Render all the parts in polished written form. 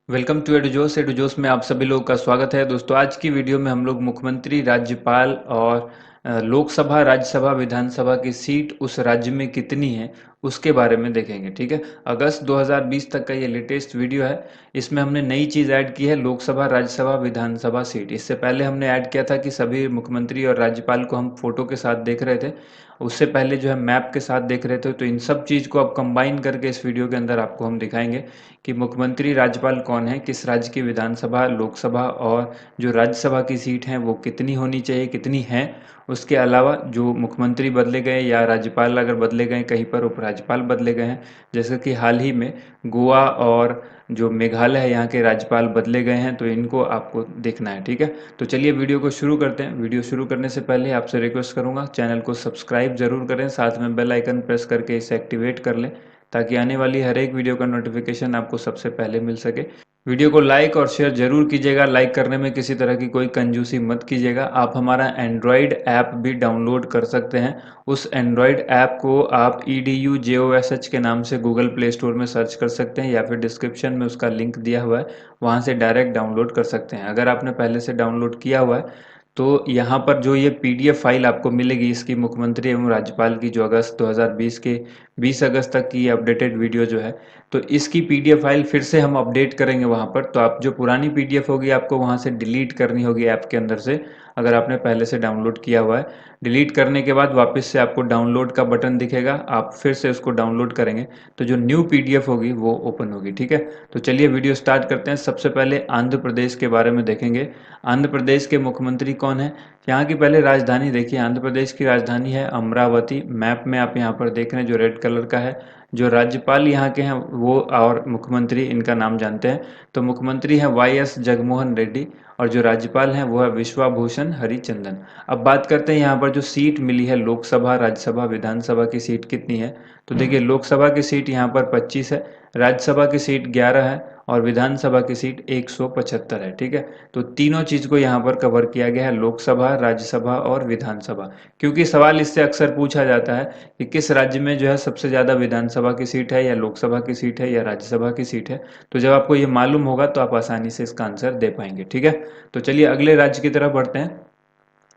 Welcome to एडुजोस। एडुजोस में आप सभी लोगों का स्वागत है। दोस्तों, आज की वीडियो में हम लोग मुख्यमंत्री, राज्यपाल और लोकसभा, राज्यसभा, विधानसभा की सीट उस राज्य में कितनी है उसके बारे में देखेंगे। ठीक है, अगस्त 2020 तक का ये लेटेस्ट वीडियो है। इसमें हमने नई चीज़ ऐड की है, लोकसभा, राज्यसभा, विधानसभा सीट। इससे पहले हमने ऐड किया था कि सभी मुख्यमंत्री और राज्यपाल को हम फोटो के साथ देख रहे थे, उससे पहले जो है मैप के साथ देख रहे थे। तो इन सब चीज़ को अब कंबाइन करके इस वीडियो के अंदर आपको हम दिखाएंगे कि मुख्यमंत्री, राज्यपाल कौन है, किस राज्य की विधानसभा, लोकसभा और जो राज्यसभा की सीट हैं वो कितनी होनी चाहिए, कितनी हैं। उसके अलावा जो मुख्यमंत्री बदले गए या राज्यपाल अगर बदले गए, कहीं पर उपराज्यपाल बदले गए हैं, जैसे कि हाल ही में गोवा और जो मेघालय है यहाँ के राज्यपाल बदले गए हैं, तो इनको आपको देखना है। ठीक है, तो चलिए वीडियो को शुरू करते हैं। वीडियो शुरू करने से पहले आपसे रिक्वेस्ट करूंगा, चैनल को सब्सक्राइब जरूर करें, साथ में बेल आइकन प्रेस करके इसे एक्टिवेट कर लें ताकि आने वाली हर एक वीडियो का नोटिफिकेशन आपको सबसे पहले मिल सके। वीडियो को लाइक और शेयर जरूर कीजिएगा। लाइक करने में किसी तरह की कोई कंजूसी मत कीजिएगा। आप हमारा एंड्रॉयड ऐप भी डाउनलोड कर सकते हैं। उस एंड्रॉयड ऐप को आप EDUJOSH के नाम से गूगल प्ले स्टोर में सर्च कर सकते हैं या फिर डिस्क्रिप्शन में उसका लिंक दिया हुआ है, वहाँ से डायरेक्ट डाउनलोड कर सकते हैं। अगर आपने पहले से डाउनलोड किया हुआ है तो यहाँ पर जो ये PDF फाइल आपको मिलेगी, इसकी मुख्यमंत्री एवं राज्यपाल की जो अगस्त 2020 के 20 अगस्त तक की अपडेटेड वीडियो जो है, तो इसकी PDF फाइल फिर से हम अपडेट करेंगे वहाँ पर। तो आप जो पुरानी PDF होगी आपको वहाँ से डिलीट करनी होगी ऐप के अंदर से, अगर आपने पहले से डाउनलोड किया हुआ है। डिलीट करने के बाद वापस से आपको डाउनलोड का बटन दिखेगा, आप फिर से उसको डाउनलोड करेंगे तो जो न्यू PDF होगी वो ओपन होगी। ठीक है, तो चलिए वीडियो स्टार्ट करते हैं। सबसे पहले आंध्र प्रदेश के बारे में देखेंगे। आंध्र प्रदेश के मुख्यमंत्री कौन है, यहाँ की पहले राजधानी देखिए। आंध्र प्रदेश की राजधानी है अमरावती। मैप में आप यहाँ पर देख रहे हैं जो रेड कलर का है। जो राज्यपाल यहाँ के हैं वो और मुख्यमंत्री, इनका नाम जानते हैं। तो मुख्यमंत्री है YS जगनमोहन रेड्डी और जो राज्यपाल हैं वो है विश्वभूषण हरिचंदन। अब बात करते हैं यहाँ पर जो सीट मिली है, लोकसभा, राज्यसभा, विधानसभा की सीट कितनी है। तो देखिए, लोकसभा की सीट यहाँ पर 25 है, राज्यसभा की सीट 11 है और विधानसभा की सीट 175 है। ठीक है, तो तीनों चीज को यहाँ पर कवर किया गया है, लोकसभा, राज्यसभा और विधानसभा। क्योंकि सवाल इससे अक्सर पूछा जाता है कि किस राज्य में जो है सबसे ज्यादा विधानसभा की सीट है, या लोकसभा की सीट है, या राज्यसभा की सीट है। तो जब आपको ये मालूम होगा तो आप आसानी से इसका आंसर दे पाएंगे। ठीक है, तो चलिए अगले राज्य की तरफ बढ़ते हैं।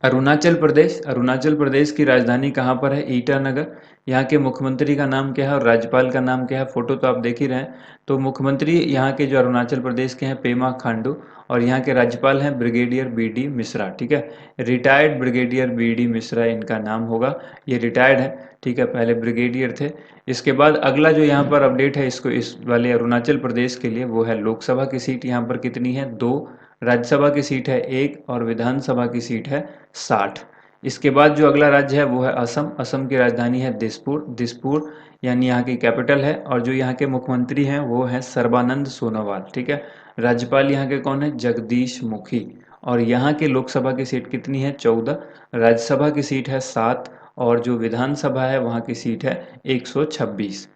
अरुणाचल प्रदेश। अरुणाचल प्रदेश की राजधानी कहाँ पर है, ईटानगर। यहाँ के मुख्यमंत्री का नाम क्या है और राज्यपाल का नाम क्या है, फोटो तो आप देख ही रहे हैं। तो मुख्यमंत्री यहाँ के जो अरुणाचल प्रदेश के हैं पेमा खांडू, और यहाँ के राज्यपाल हैं ब्रिगेडियर BD मिश्रा। ठीक है, रिटायर्ड ब्रिगेडियर BD मिश्रा इनका नाम होगा। ये रिटायर्ड है, ठीक है, पहले ब्रिगेडियर थे। इसके बाद अगला जो यहाँ पर अपडेट है इसको, इस वाले अरुणाचल प्रदेश के लिए, वो है लोकसभा की सीट यहाँ पर कितनी है, 2। राज्यसभा की सीट है 1 और विधानसभा की सीट है 60। इसके बाद जो अगला राज्य है वो है असम। असम की राजधानी है दिसपुर। दिसपुर यानी यहाँ की कैपिटल है, और जो यहाँ के मुख्यमंत्री हैं वो हैं सर्बानंद सोनोवाल। ठीक है, राज्यपाल यहाँ के कौन है, जगदीश मुखी। और यहाँ के लोकसभा की सीट कितनी है, 14। राज्यसभा की सीट है 7 और जो विधानसभा है वहाँ की सीट है 126।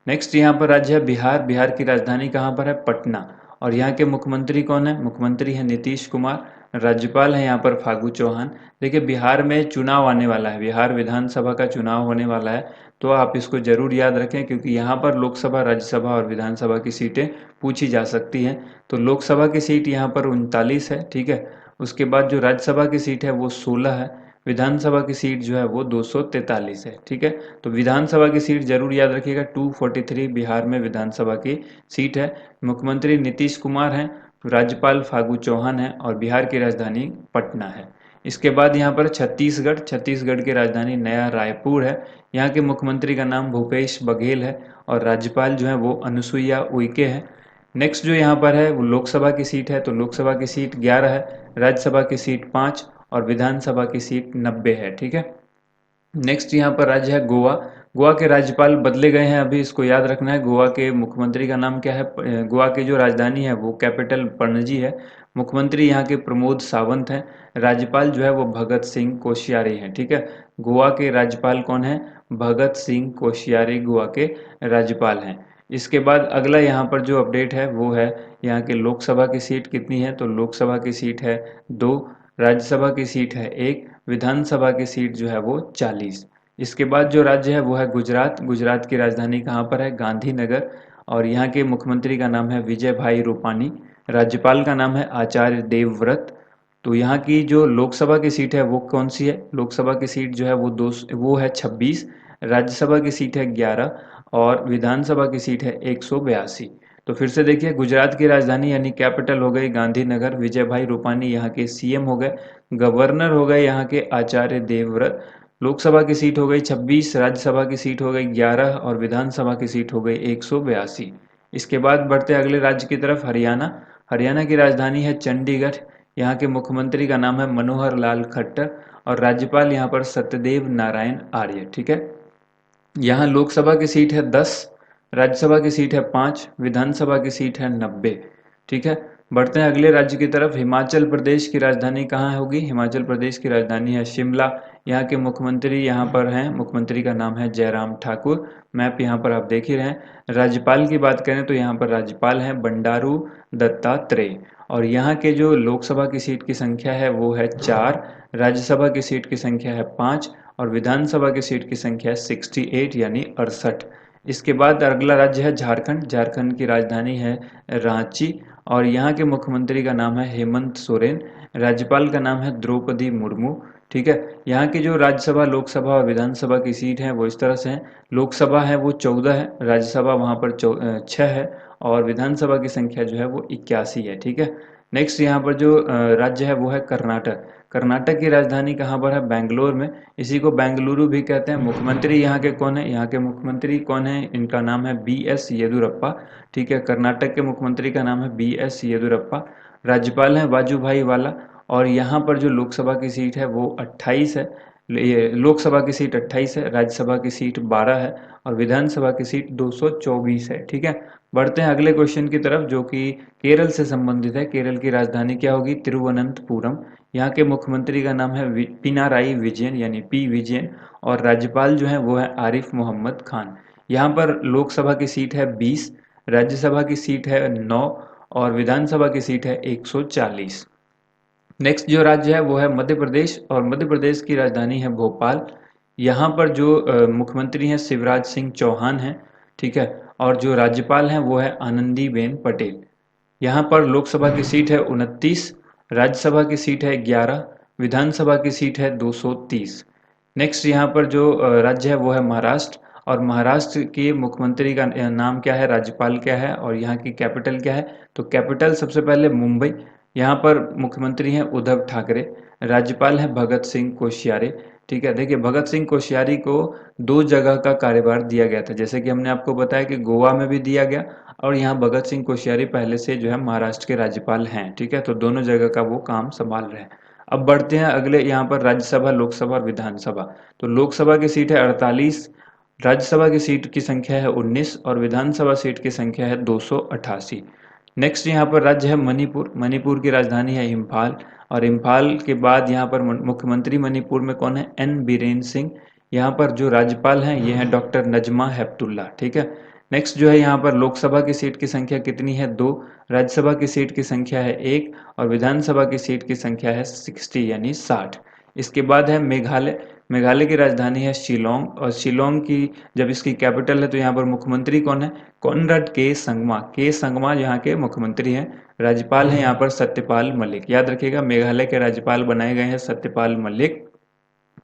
नेक्स्ट यहाँ पर राज्य है बिहार। बिहार की राजधानी कहाँ पर है, पटना। और यहाँ के मुख्यमंत्री कौन है, मुख्यमंत्री है नीतीश कुमार। राज्यपाल है यहाँ पर फागू चौहान। देखिए, बिहार में चुनाव आने वाला है, बिहार विधानसभा का चुनाव होने वाला है, तो आप इसको जरूर याद रखें क्योंकि यहाँ पर लोकसभा, राज्यसभा और विधानसभा की सीटें पूछी जा सकती हैं। तो लोकसभा की सीट यहाँ पर 39 है। ठीक है, उसके बाद जो राज्यसभा की सीट है वो 16 है। विधानसभा की सीट जो है वो 243 है। ठीक है, तो विधानसभा की सीट जरूर याद रखिएगा, 243 बिहार में विधानसभा की सीट है। मुख्यमंत्री नीतीश कुमार हैं, राज्यपाल फागू चौहान है और बिहार की राजधानी पटना है। इसके बाद यहाँ पर छत्तीसगढ़। छत्तीसगढ़ की राजधानी नया रायपुर है। यहाँ के मुख्यमंत्री का नाम भूपेश बघेल है और राज्यपाल जो है वो अनुसुईया उइके है। नेक्स्ट जो यहाँ पर है वो लोकसभा की सीट है, तो लोकसभा की सीट 11 है, राज्यसभा की सीट 5 और विधानसभा की सीट 90 है। ठीक है, नेक्स्ट यहाँ पर राज्य है गोवा। गोवा के राज्यपाल बदले गए हैं अभी, इसको याद रखना है। गोवा के मुख्यमंत्री का नाम क्या है, गोवा की जो राजधानी है वो कैपिटल पणजी है। मुख्यमंत्री यहाँ के प्रमोद सावंत हैं। राज्यपाल जो है वो भगत सिंह कोश्यारी हैं। ठीक है, गोवा के राज्यपाल कौन है, भगत सिंह कोश्यारी गोवा के राज्यपाल हैं। इसके बाद अगला यहाँ पर जो अपडेट है वो है यहाँ के लोकसभा की सीट कितनी है, तो लोकसभा की सीट है 2, राज्यसभा की सीट है 1, विधानसभा की सीट जो है वो 40। इसके बाद जो राज्य है वो है गुजरात। गुजरात की राजधानी कहाँ पर है, गांधीनगर। और यहाँ के मुख्यमंत्री का नाम है विजय भाई रूपानी। राज्यपाल का नाम है आचार्य देवव्रत। तो यहाँ की जो लोकसभा की सीट है वो कौन सी है? लोकसभा की सीट जो है वो है 26, राज्यसभा की सीट है 11 और विधानसभा की सीट है 182। तो फिर से देखिए, गुजरात की राजधानी यानी कैपिटल हो गई गांधीनगर, विजय भाई रूपानी यहाँ के सीएम हो गए, गवर्नर हो गए यहाँ के आचार्य देवव्रत, लोकसभा की सीट हो गई 26, राज्यसभा की सीट हो गई 11 और विधानसभा की सीट हो गई 182। इसके बाद बढ़ते अगले राज्य की तरफ, हरियाणा। हरियाणा की राजधानी है चंडीगढ़, यहाँ के मुख्यमंत्री का नाम है मनोहर लाल खट्टर और राज्यपाल यहाँ पर सत्यदेव नारायण आर्य। ठीक है, यहाँ लोकसभा की सीट है 10, राज्यसभा की सीट है 5, विधानसभा की सीट है 90। ठीक है, बढ़ते हैं अगले राज्य की तरफ, हिमाचल प्रदेश की राजधानी कहाँ होगी? हिमाचल प्रदेश की राजधानी है शिमला। यहाँ के मुख्यमंत्री यहाँ पर हैं, मुख्यमंत्री का नाम है जयराम ठाकुर। मैप यहाँ पर आप देख ही रहे हैं। राज्यपाल की बात करें तो यहाँ पर राज्यपाल हैं बंडारू दत्तात्रेय और यहाँ के जो लोकसभा की सीट की संख्या है वो है 4, राज्यसभा की सीट की संख्या है 5 और विधानसभा की सीट की संख्या है 68 यानी 68। इसके बाद अगला राज्य है झारखंड। झारखंड की राजधानी है रांची और यहाँ के मुख्यमंत्री का नाम है हेमंत सोरेन। राज्यपाल का नाम है द्रौपदी मुर्मू। ठीक है, यहाँ की जो राज्यसभा, लोकसभा और विधानसभा की सीट है वो इस तरह से है। लोकसभा है वो 14 है, राज्यसभा वहाँ पर 6 है और विधानसभा की संख्या जो है वो 81 है। ठीक है, नेक्स्ट यहाँ पर जो राज्य है वो है कर्नाटक। कर्नाटक की राजधानी कहाँ पर है? बेंगलोर में, इसी को बेंगलुरु भी कहते हैं। मुख्यमंत्री यहाँ के कौन है? यहाँ के मुख्यमंत्री कौन है? इनका नाम है बी एस येदुरप्पा। ठीक है, कर्नाटक के मुख्यमंत्री का नाम है बी एस येदुरप्पा। राज्यपाल हैं वाजूभाई वाला और यहाँ पर जो लोकसभा की सीट है वो 28 है। ये लोकसभा की सीट 28 है, राज्यसभा की सीट 12 है और विधानसभा की सीट 224 है। ठीक है, बढ़ते हैं अगले क्वेश्चन की तरफ जो कि केरल से संबंधित है। केरल की राजधानी क्या होगी? तिरुवनंतपुरम। यहाँ के मुख्यमंत्री का नाम है पिनाराई विजयन यानी पी विजयन और राज्यपाल जो है वो है आरिफ मोहम्मद खान। यहाँ पर लोकसभा की सीट है 20, राज्यसभा की सीट है 9 और विधानसभा की सीट है 140। नेक्स्ट जो राज्य है वो है मध्य प्रदेश और मध्य प्रदेश की राजधानी है भोपाल। यहाँ पर जो मुख्यमंत्री हैं शिवराज सिंह चौहान हैं। ठीक है, और जो राज्यपाल हैं वो है आनंदीबेन पटेल। यहाँ पर लोकसभा की सीट है 29, राज्यसभा की सीट है 11, विधानसभा की सीट है 230। नेक्स्ट यहाँ पर जो राज्य है वो है महाराष्ट्र और महाराष्ट्र के मुख्यमंत्री का नाम क्या है, राज्यपाल क्या है और यहाँ की कैपिटल क्या है? तो कैपिटल सबसे पहले मुंबई। यहाँ पर मुख्यमंत्री हैं उद्धव ठाकरे, राज्यपाल हैं भगत सिंह कोश्यारी। ठीक है, देखिए भगत सिंह कोश्यारी को 2 जगह का कार्यभार दिया गया था, जैसे कि हमने आपको बताया कि गोवा में भी दिया गया और यहाँ भगत सिंह कोश्यारी पहले से जो है महाराष्ट्र के राज्यपाल हैं। ठीक है, तो दोनों जगह का वो काम संभाल रहे हैं। अब बढ़ते हैं अगले, यहाँ पर राज्यसभा, लोकसभा और विधानसभा। तो लोकसभा की सीट है 48, राज्यसभा की सीट की संख्या है 19 और विधानसभा सीट की संख्या है 288। नेक्स्ट यहाँ पर राज्य है मणिपुर। मणिपुर की राजधानी है इम्फाल और इम्फाल के बाद यहाँ पर मुख्यमंत्री मणिपुर में कौन है? एन बीरेन सिंह। यहाँ पर जो राज्यपाल हैं ये हैं डॉक्टर नजमा हेपतुल्ला। ठीक है, नेक्स्ट जो है यहाँ पर लोकसभा की सीट की संख्या कितनी है? 2, राज्यसभा की सीट की संख्या है 1 और विधानसभा की सीट की संख्या है 60 यानी 60। इसके बाद है मेघालय। मेघालय की राजधानी है शिलोंग और शिलोंग की जब इसकी कैपिटल है तो यहाँ पर मुख्यमंत्री कौन है? कॉनराड के संगमा। के संगमा यहाँ के मुख्यमंत्री हैं। राज्यपाल हैं यहाँ पर सत्यपाल मलिक। याद रखिएगा, मेघालय के राज्यपाल बनाए गए हैं सत्यपाल मलिक।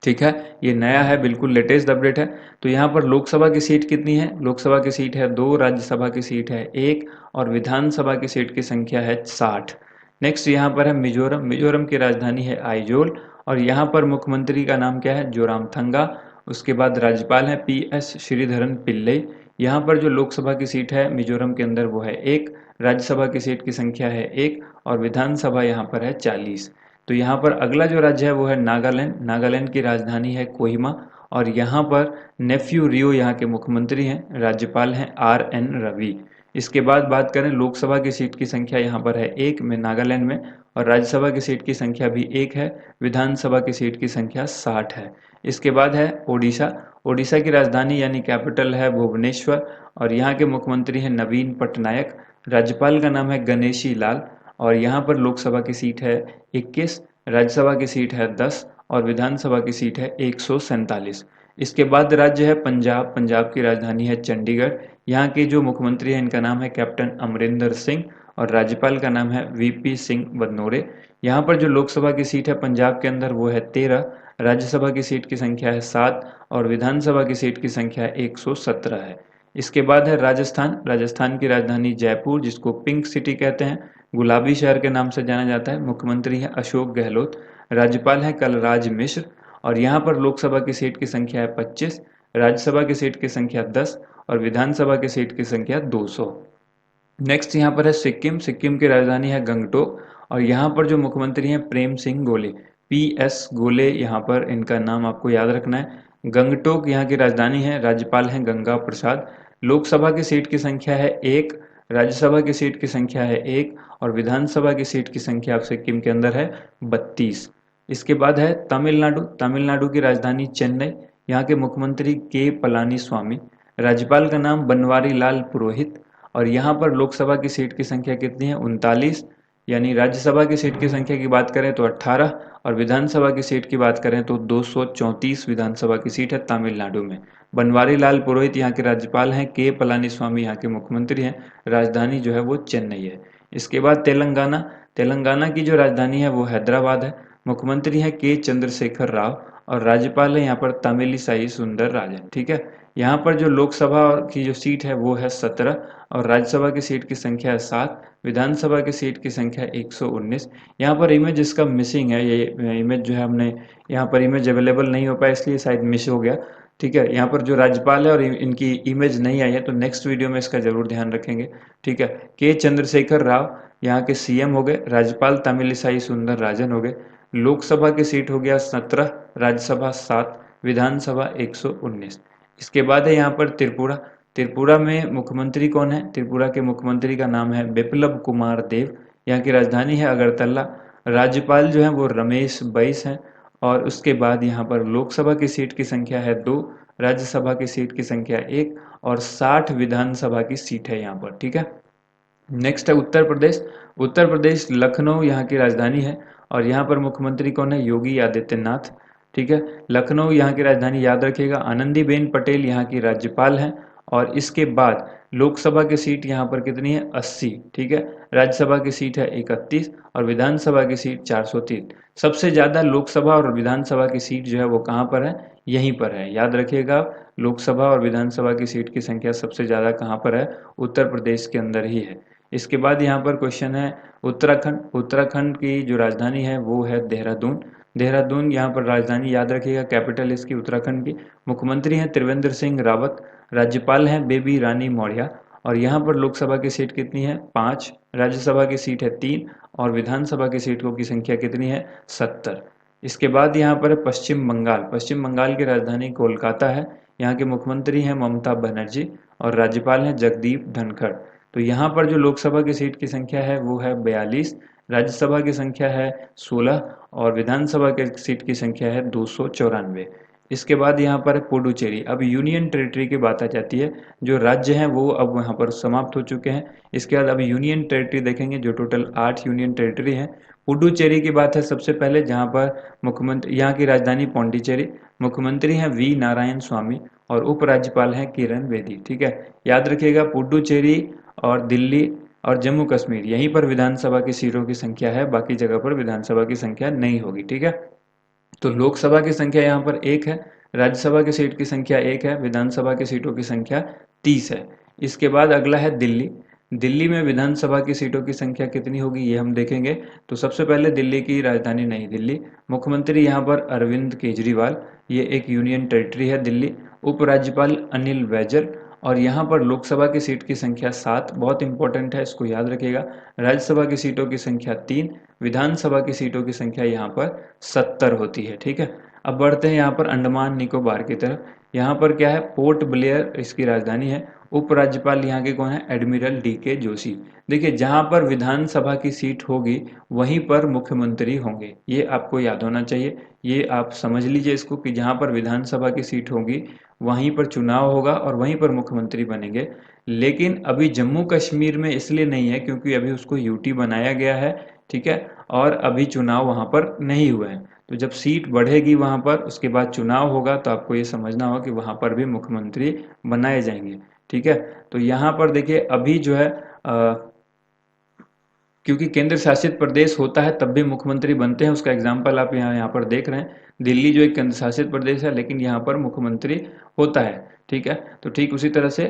ठीक है, ये नया है, बिल्कुल लेटेस्ट अपडेट है। तो यहाँ पर लोकसभा की सीट कितनी है? लोकसभा की सीट है 2, राज्यसभा की सीट है 1 और विधानसभा की सीट की संख्या है 60। नेक्स्ट यहाँ पर है मिजोरम। मिजोरम की राजधानी है आइजोल और यहाँ पर मुख्यमंत्री का नाम क्या है? जोरामथंगा। उसके बाद राज्यपाल है पी एस श्रीधरन पिल्लई। यहाँ पर जो लोकसभा की सीट है मिजोरम के अंदर वो है 1, राज्यसभा की सीट की संख्या है 1 और विधानसभा यहाँ पर है 40। तो यहाँ पर अगला जो राज्य है वो है नागालैंड। नागालैंड की राजधानी है कोहिमा और यहाँ पर नेफ्यू रियो यहाँ के मुख्यमंत्री हैं। राज्यपाल हैं आर एन रवि। इसके बाद बात करें लोकसभा की सीट की संख्या यहाँ पर है 1 में नागालैंड में और राज्यसभा की सीट की संख्या भी 1 है, विधानसभा की सीट की संख्या 60 है। इसके बाद है ओडिशा। ओडिशा की राजधानी यानी कैपिटल है भुवनेश्वर और यहाँ के मुख्यमंत्री हैं नवीन पटनायक। राज्यपाल का नाम है गणेशी लाल और यहाँ पर लोकसभा की सीट है 21, राज्यसभा की सीट है 10 और विधानसभा की सीट है 147। इसके बाद राज्य है पंजाब। पंजाब की राजधानी है चंडीगढ़। यहाँ के जो मुख्यमंत्री हैं इनका नाम है कैप्टन अमरिंदर सिंह और राज्यपाल का नाम है वीपी सिंह बदनोरे। यहाँ पर जो लोकसभा की सीट है पंजाब के अंदर वो है 13, राज्यसभा की सीट की संख्या है 7 और विधानसभा की सीट की संख्या 117 है। इसके बाद है राजस्थान। राजस्थान की राजधानी जयपुर, जिसको पिंक सिटी कहते हैं, गुलाबी शहर के नाम से जाना जाता है। मुख्यमंत्री है अशोक गहलोत, राज्यपाल है कलराज मिश्र और यहाँ पर लोकसभा की सीट की संख्या है 25, राज्यसभा की सीट की संख्या 10 और विधानसभा की सीट की संख्या 200। नेक्स्ट यहाँ पर है सिक्किम। सिक्किम की राजधानी है गंगटोक और यहाँ पर जो मुख्यमंत्री हैं प्रेम सिंह गोले, PS गोले, यहाँ पर इनका नाम आपको याद रखना है। गंगटोक यहाँ की राजधानी है, राज्यपाल हैं गंगा प्रसाद। लोकसभा की सीट की संख्या है 1, राज्यसभा की सीट की संख्या है 1 और विधानसभा की सीट की संख्या अब सिक्किम के अंदर है 32। इसके बाद है तमिलनाडु। तमिलनाडु की राजधानी चेन्नई, यहाँ के मुख्यमंत्री के पलानी स्वामी, राज्यपाल का नाम बनवारी लाल पुरोहित और यहाँ पर लोकसभा की सीट की संख्या कितनी है 39, यानी राज्यसभा की सीट की संख्या की बात करें तो 18 और विधानसभा की सीट की बात करें तो 234 विधानसभा की सीट है तमिलनाडु में। बनवारी लाल पुरोहित यहाँ के राज्यपाल हैं, के पलानी स्वामी यहाँ के मुख्यमंत्री हैं, राजधानी जो है वो चेन्नई है। इसके बाद तेलंगाना। तेलंगाना की जो राजधानी है वो हैदराबाद है, मुख्यमंत्री हैं के चंद्रशेखर राव और राज्यपाल है यहाँ पर तमिलिसाई सुंदर राजन। ठीक है, यहाँ पर जो लोकसभा की जो सीट है वो है 17 और राज्यसभा की सीट की संख्या है 7, विधानसभा की सीट की संख्या 119। यहाँ पर इमेज इसका मिसिंग है, ये इमेज जो है हमने यहाँ पर इमेज अवेलेबल नहीं हो पाया इसलिए शायद मिस हो गया। ठीक है, यहाँ पर जो राज्यपाल है और इनकी इमेज नहीं आई है तो नेक्स्ट वीडियो में इसका जरूर ध्यान रखेंगे। ठीक है, के चंद्रशेखर राव यहाँ के CM हो गए, राज्यपाल तमिलिसाई सुंदर राजन हो गए। लोकसभा की सीट हो गया 17, राज्यसभा 7, विधानसभा 119। इसके बाद है यहाँ पर त्रिपुरा। त्रिपुरा में मुख्यमंत्री कौन है? त्रिपुरा के मुख्यमंत्री का नाम है बिप्लब कुमार देव, यहाँ की राजधानी है अगरतला, राज्यपाल जो है वो रमेश बैस हैं और उसके बाद यहाँ पर लोकसभा की सीट की संख्या है 2, राज्यसभा की सीट की संख्या 1 और 60 विधानसभा की सीट है यहाँ पर। ठीक है, नेक्स्ट है उत्तर प्रदेश। उत्तर प्रदेश लखनऊ यहाँ की राजधानी है और यहाँ पर मुख्यमंत्री कौन है? योगी आदित्यनाथ। ठीक है, लखनऊ यहाँ की राजधानी याद रखिएगा। आनंदीबेन पटेल यहाँ की राज्यपाल हैं और इसके बाद लोकसभा की सीट यहाँ पर कितनी है? 80। ठीक है, राज्यसभा की सीट है 31 और विधानसभा की सीट 403। सबसे ज्यादा लोकसभा और विधानसभा की सीट जो है वो कहाँ पर है? यहीं पर है, याद रखिएगा। लोकसभा और विधानसभा की सीट की संख्या सबसे ज्यादा कहाँ पर है? उत्तर प्रदेश के अंदर ही है। इसके बाद यहाँ पर क्वेश्चन है उत्तराखंड। उत्तराखंड की जो राजधानी है वो है देहरादून। देहरादून यहाँ पर राजधानी याद रखिएगा, कैपिटल इसकी उत्तराखंड की। मुख्यमंत्री हैं त्रिवेंद्र सिंह रावत, राज्यपाल हैं बेबी रानी मौर्य और यहाँ पर लोकसभा की सीट कितनी है? 5, राज्यसभा की सीट है 3 और विधानसभा की सीटों की संख्या कितनी है? 70। इसके बाद यहाँ पर है पश्चिम बंगाल। पश्चिम बंगाल की राजधानी कोलकाता है, यहाँ के मुख्यमंत्री हैं ममता बनर्जी और राज्यपाल हैं जगदीप धनखड़। तो यहाँ पर जो लोकसभा की सीट की संख्या है वो है 42, राज्यसभा की संख्या है 16 और विधानसभा की सीट की संख्या है 294। इसके बाद यहाँ पर है पुडुचेरी। अब यूनियन टेरिटरी की बात आ जाती है, जो राज्य हैं वो अब यहाँ पर समाप्त हो चुके हैं। इसके बाद अब यूनियन टेरिटरी देखेंगे, जो टोटल 8 यूनियन टेरिटरी हैं। पुडुचेरी की बात है सबसे पहले, जहाँ पर मुख्यमंत्री, यहाँ की राजधानी पौंडीचेरी, मुख्यमंत्री हैं वी नारायण स्वामी और उपराज्यपाल हैं किरण बेदी। ठीक है, याद रखिएगा पुडुचेरी और दिल्ली और जम्मू कश्मीर यहीं पर विधानसभा की सीटों की संख्या है, बाकी जगह पर विधानसभा की संख्या नहीं होगी। ठीक है, तो लोकसभा की संख्या यहाँ पर 1 है, राज्यसभा की सीट की संख्या 1 है, विधानसभा की सीटों की संख्या 30 है। इसके बाद अगला है दिल्ली। दिल्ली में विधानसभा की सीटों की संख्या कितनी होगी ये हम देखेंगे। तो सबसे पहले दिल्ली की राजधानी नई दिल्ली, मुख्यमंत्री यहाँ पर अरविंद केजरीवाल, ये एक यूनियन टेरिटरी है दिल्ली। उपराज्यपाल अनिल बैजल और यहाँ पर लोकसभा की सीट की संख्या 7, बहुत इंपॉर्टेंट है, इसको याद रखिएगा। राज्यसभा की सीटों की संख्या 3, विधानसभा की सीटों की संख्या यहाँ पर 70 होती है। ठीक है, अब बढ़ते हैं यहाँ पर अंडमान निकोबार की तरफ। यहाँ पर क्या है? पोर्ट ब्लेयर इसकी राजधानी है। उपराज्यपाल यहाँ के कौन है? Admiral DK Joshi. देखिए, जहाँ पर विधानसभा की सीट होगी वहीं पर मुख्यमंत्री होंगे, ये आपको याद होना चाहिए। ये आप समझ लीजिए इसको कि जहाँ पर विधानसभा की सीट होगी वहीं पर चुनाव होगा और वहीं पर मुख्यमंत्री बनेंगे। लेकिन अभी जम्मू कश्मीर में इसलिए नहीं है क्योंकि अभी उसको UT बनाया गया है। ठीक है, और अभी चुनाव वहां पर नहीं हुए हैं। तो जब सीट बढ़ेगी वहां पर, उसके बाद चुनाव होगा, तो आपको ये समझना होगा कि वहां पर भी मुख्यमंत्री बनाए जाएंगे। ठीक है। तो यहाँ पर देखिए अभी जो है क्योंकि केंद्र शासित प्रदेश होता है तब भी मुख्यमंत्री बनते हैं, उसका एग्जाम्पल आप यहाँ पर देख रहे हैं। दिल्ली जो एक केंद्र शासित प्रदेश है लेकिन यहाँ पर मुख्यमंत्री होता है, ठीक है। तो ठीक उसी तरह से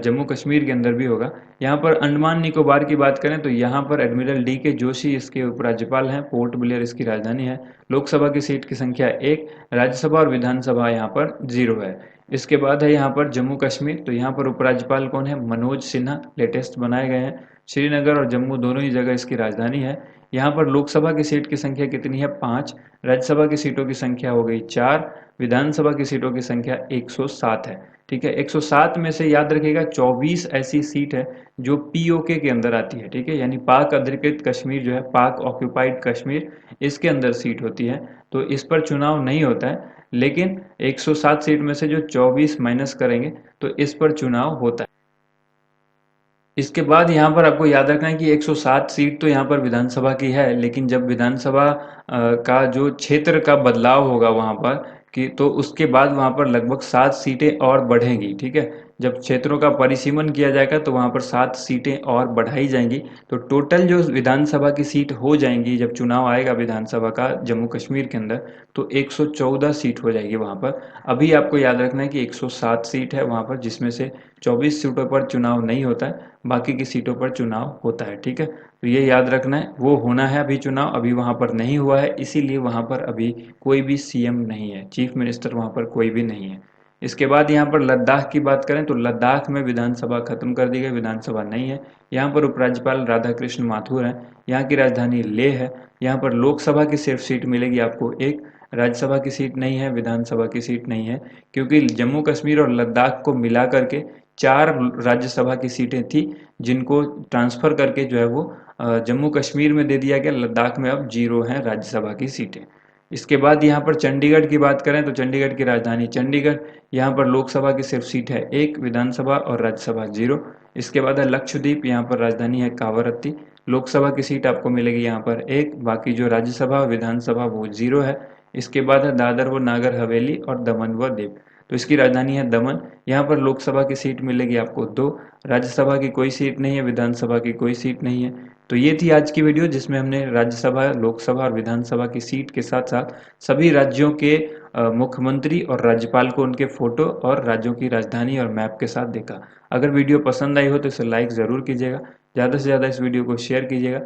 जम्मू कश्मीर के अंदर भी होगा। यहाँ पर अंडमान निकोबार की बात करें तो यहाँ पर एडमिरल डी के जोशी इसके उपराज्यपाल हैं, पोर्ट ब्लेयर इसकी राजधानी है। लोकसभा की सीट की संख्या 1, राज्यसभा और विधानसभा यहाँ पर 0 है। इसके बाद है यहाँ पर जम्मू कश्मीर, तो यहाँ पर उपराज्यपाल कौन है? मनोज सिन्हा, लेटेस्ट बनाए गए हैं। श्रीनगर और जम्मू दोनों ही जगह इसकी राजधानी है। यहाँ पर लोकसभा की सीट की संख्या कितनी है? 5, राज्यसभा की सीटों की संख्या हो गई 4, विधानसभा की सीटों की संख्या 107 है, ठीक है। 107 में से याद रखिएगा 24 ऐसी सीट है जो पीओके के अंदर आती है, ठीक है, यानी पाक अधिकृत कश्मीर जो है, पाक ऑक्यूपाइड कश्मीर, इसके अंदर सीट होती है। तो इस पर चुनाव नहीं होता है, लेकिन 107 सीट में से जो 24 माइनस करेंगे तो इस पर चुनाव होता है। इसके बाद यहाँ पर आपको याद रखना है कि 107 सीट तो यहाँ पर विधानसभा की है, लेकिन जब विधानसभा का जो क्षेत्र का बदलाव होगा वहाँ पर कि तो उसके बाद वहाँ पर लगभग 7 सीटें और बढ़ेंगी, ठीक है। जब क्षेत्रों का परिसीमन किया जाएगा तो वहाँ पर 7 सीटें और बढ़ाई जाएंगी। तो टोटल जो विधानसभा की सीट हो जाएंगी जब चुनाव आएगा विधानसभा का जम्मू कश्मीर के अंदर, तो 114 सीट हो जाएगी वहाँ पर। अभी आपको याद रखना है कि 107 सीट है वहाँ पर, जिसमें से 24 सीटों पर चुनाव नहीं होता है, बाकी की सीटों पर चुनाव होता है, ठीक है। तो ये याद रखना है, वो होना है अभी चुनाव, अभी वहाँ पर नहीं हुआ है, इसीलिए वहाँ पर अभी कोई भी सीएम नहीं है, चीफ मिनिस्टर वहाँ पर कोई भी नहीं है। इसके बाद यहाँ पर लद्दाख की बात करें तो लद्दाख में विधानसभा खत्म कर दी गई, विधानसभा नहीं है। यहाँ पर उपराज्यपाल राधा कृष्ण माथुर हैं, यहाँ की राजधानी लेह है। यहाँ पर लोकसभा की सिर्फ सीट मिलेगी आपको 1, राज्यसभा की सीट नहीं है, विधानसभा की सीट नहीं है, क्योंकि जम्मू कश्मीर और लद्दाख को मिला करके 4 राज्यसभा की सीटें थी, जिनको ट्रांसफर करके जो है वो जम्मू कश्मीर में दे दिया गया। लद्दाख में अब 0 हैं राज्यसभा की सीटें। इसके बाद यहाँ पर चंडीगढ़ की बात करें तो चंडीगढ़ की राजधानी चंडीगढ़, यहाँ पर लोकसभा की सिर्फ सीट है 1, विधानसभा और राज्यसभा 0। इसके बाद है लक्षद्वीप, यहाँ पर राजधानी है कावरत्ती, लोकसभा की सीट आपको मिलेगी यहाँ पर 1, बाकी जो राज्यसभा और विधानसभा वो 0 है। इसके बाद है दादर व नागर हवेली और दमन व दीव, तो इसकी राजधानी है दमन, यहाँ पर लोकसभा की सीट मिलेगी आपको 2, राज्यसभा की कोई सीट नहीं है, विधानसभा की कोई सीट नहीं है। तो ये थी आज की वीडियो जिसमें हमने राज्यसभा, लोकसभा और विधानसभा की सीट के साथ साथ सभी राज्यों के मुख्यमंत्री और राज्यपाल को उनके फोटो और राज्यों की राजधानी और मैप के साथ देखा। अगर वीडियो पसंद आई हो तो इसे लाइक ज़रूर कीजिएगा, ज़्यादा से ज़्यादा इस वीडियो को शेयर कीजिएगा।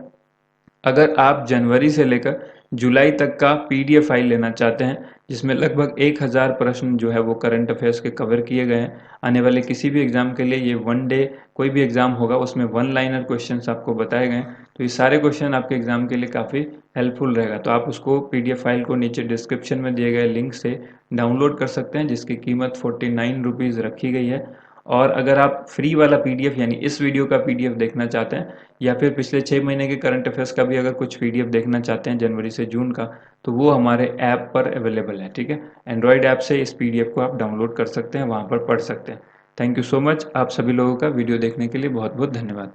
अगर आप जनवरी से लेकर जुलाई तक का पीडीएफ फाइल लेना चाहते हैं जिसमें लगभग 1000 प्रश्न जो है वो करंट अफेयर्स के कवर किए गए हैं, आने वाले किसी भी एग्जाम के लिए, ये वन डे कोई भी एग्जाम होगा उसमें वन लाइनर क्वेश्चंस आपको बताए गए हैं, तो ये सारे क्वेश्चन आपके एग्जाम के लिए काफ़ी हेल्पफुल रहेगा। तो आप उसको पीडीएफ फाइल को नीचे डिस्क्रिप्शन में दिए गए लिंक से डाउनलोड कर सकते हैं, जिसकी कीमत 49 रुपीज़ रखी गई है। और अगर आप फ्री वाला पीडीएफ यानी इस वीडियो का पीडीएफ देखना चाहते हैं या फिर पिछले 6 महीने के करंट अफेयर्स का भी अगर कुछ पीडीएफ देखना चाहते हैं जनवरी से जून का, तो वो हमारे ऐप पर अवेलेबल है, ठीक है। एंड्रॉयड ऐप से इस पीडीएफ को आप डाउनलोड कर सकते हैं, वहाँ पर पढ़ सकते हैं। थैंक यू सो मच, आप सभी लोगों का वीडियो देखने के लिए बहुत बहुत धन्यवाद।